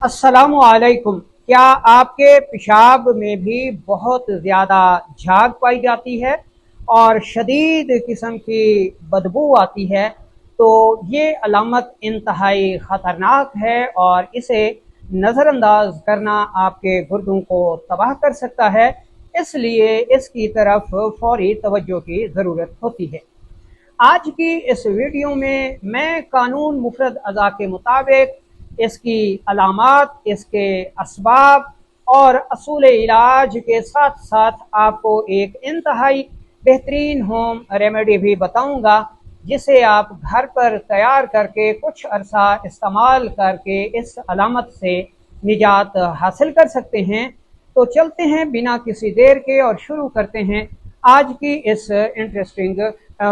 अस्सलामुअलैकुम। क्या आपके पेशाब में भी बहुत ज़्यादा झाग पाई जाती है और शदीद किस्म की बदबू आती है? तो ये अलामत इंतहाई ख़तरनाक है और इसे नज़रअंदाज करना आपके गुर्दों को तबाह कर सकता है। इसलिए इसकी तरफ फौरी तवज्जो की ज़रूरत होती है। आज की इस वीडियो में मैं कानून मुफरद अज़ा के मुताबिक इसकी अलामात, इसके असबाब और असूल इलाज के साथ साथ आपको एक इंतहाई बेहतरीन होम रेमेडी भी बताऊंगा, जिसे आप घर पर तैयार करके कुछ अरसा इस्तेमाल करके इस अलामत से निजात हासिल कर सकते हैं। तो चलते हैं बिना किसी देर के और शुरू करते हैं आज की इस इंटरेस्टिंग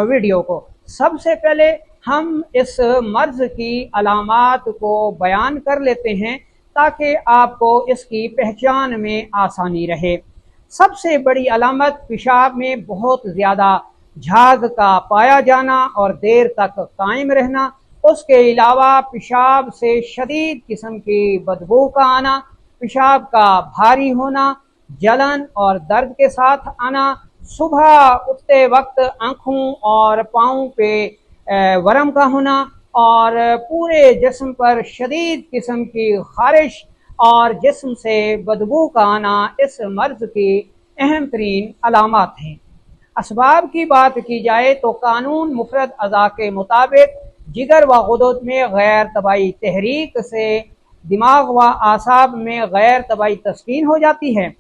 वीडियो को। सबसे पहले हम इस मर्ज की अलामात को बयान कर लेते हैं ताकि आपको इसकी पहचान में आसानी रहे। सबसे बड़ी अलामत पेशाब में बहुत ज़्यादा झाग का पाया जाना और देर तक कायम रहना। उसके अलावा पेशाब से शदीद किस्म की बदबू का आना, पेशाब का भारी होना, जलन और दर्द के साथ आना, सुबह उठते वक्त आँखों और पाँव पे वरम का होना और पूरे जिस्म पर शदीद किस्म की खारिश और जिस्म से बदबू का आना इस मर्ज की अहम तरीन अलामात हैं। असबाब की बात की जाए तो कानून मुफरद अज़ा के मुताबिक जिगर व गुदद में गैर तबाई तहरीक से दिमाग व आसाब में गैर तबाई तस्कीन हो जाती है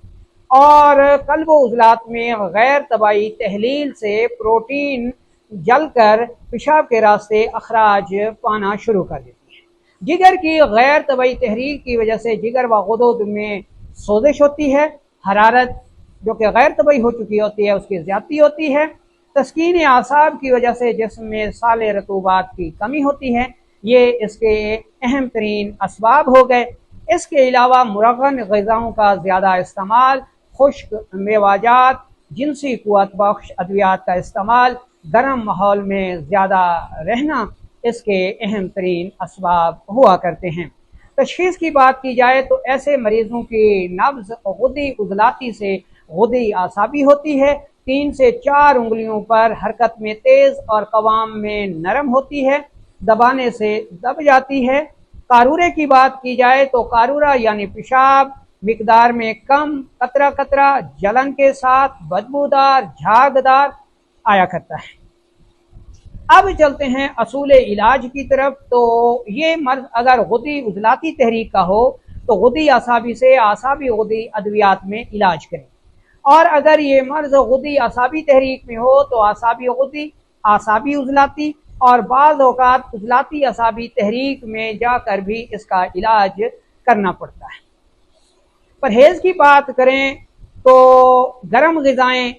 और कल्ब उज़लात में गैर तबाई तहलील से प्रोटीन जलकर पेशाब के रास्ते अखराज पाना शुरू कर देती है। जिगर की गैर तबाई तहरीक की वजह से जिगर व गुदद में सोजिश होती है, हरारत जो कि गैर तबाई हो चुकी होती है उसकी ज़्यादती होती है, तस्कीन आसाब की वजह से जिस्म में साले रतूबात की कमी होती है। ये इसके अहम तरीन असबाब हो गए। इसके अलावा मुरगन ग़िज़ाओं का ज़्यादा इस्तेमाल, खुश्क मेवाजात, जिनसी क़ुव्वत बख्श अद्वियात का इस्तेमाल, गर्म माहौल में ज़्यादा रहना इसके अहम तरीन असबाब हुआ करते हैं। तशख़ीस की बात की जाए तो ऐसे मरीज़ों की नब्ज़ गुद्दी उज़लाती से गुद्दी आसाबी होती है, 3 से 4 उंगलियों पर हरकत में तेज़ और कवाम में नरम होती है, दबाने से दब जाती है। कारूरे की बात की जाए तो कारूरा यानी पेशाब मिकदार में कम, कतरा कतरा, जलन के साथ, बदबूदार, झागदार आया करता है। अब चलते हैं असूल इलाज की तरफ। तो ये मर्ज अगर गुद्दी उज़लाती तहरीक का हो तो गुद्दी आसाबी से आसाबी गुद्दी अद्वियात में इलाज करें, और अगर ये मर्ज गुद्दी आसाबी तहरीक में हो तो आसाबी गुद्दी, आसाबी उज़लाती और बाज़ औक़ात उज़लाती आसाबी तहरीक में जाकर भी इसका इलाज करना पड़ता है। परहेज़ की बात करें तो गर्म ग़िज़ाएँ,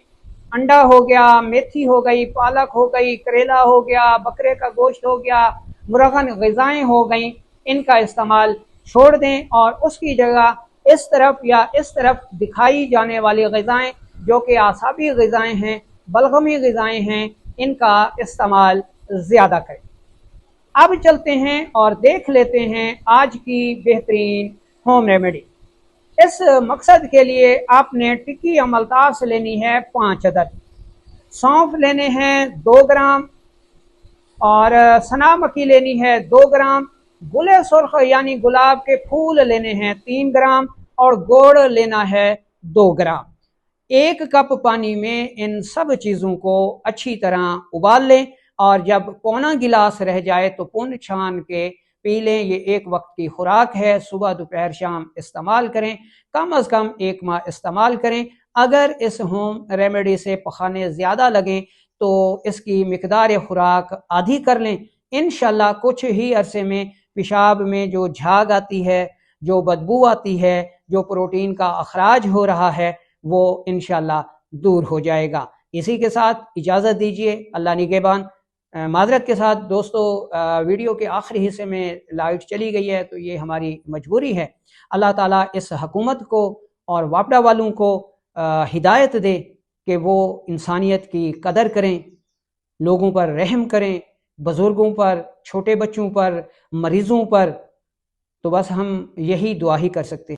अंडा हो गया, मेथी हो गई, पालक हो गई, करेला हो गया, बकरे का गोश्त हो गया, मुरगन ग़िज़ाएँ हो गई, इनका इस्तेमाल छोड़ दें और उसकी जगह इस तरफ या इस तरफ दिखाई जाने वाली ग़िज़ाएँ जो कि आसाबी ग़िज़ाएँ हैं, बलगमी ग़िज़ाएँ हैं, इनका इस्तेमाल ज़्यादा करें। अब चलते हैं और देख लेते हैं आज की बेहतरीन होम रेमेडी। इस मकसद के लिए आपने टिक्की या मल्तास लेनी है 5 अदद, सौंफ लेने हैं 2 ग्राम और सना मक्खी लेनी है 2 ग्राम, गुले सुर्ख यानी गुलाब के फूल लेने हैं 3 ग्राम और गुड़ लेना है 2 ग्राम। 1 कप पानी में इन सब चीज़ों को अच्छी तरह उबाल लें और जब पौना गिलास रह जाए तो पुन छान के पी लें। ये एक वक्त की खुराक है, सुबह दोपहर शाम इस्तेमाल करें, कम अज़ कम 1 माह इस्तेमाल करें। अगर इस होम रेमेडी से पखाने ज़्यादा लगें तो इसकी मिकदार खुराक आधी कर लें। इंशाल्लाह कुछ ही अरसे में पेशाब में जो झाग आती है, जो बदबू आती है, जो प्रोटीन का अखराज हो रहा है, वो इंशाल्लाह दूर हो जाएगा। इसी के साथ इजाज़त दीजिए, अल्लाह निगहबान। माजरत के साथ दोस्तों, वीडियो के आखिरी हिस्से में लाइट चली गई है तो ये हमारी मजबूरी है। अल्लाह ताला इस हुकूमत को और वापडा वालों को हिदायत दे कि वो इंसानियत की कदर करें, लोगों पर रहम करें, बुज़ुर्गों पर, छोटे बच्चों पर, मरीज़ों पर تو بس ہم یہی دعا ہی کر سکتے ہیں۔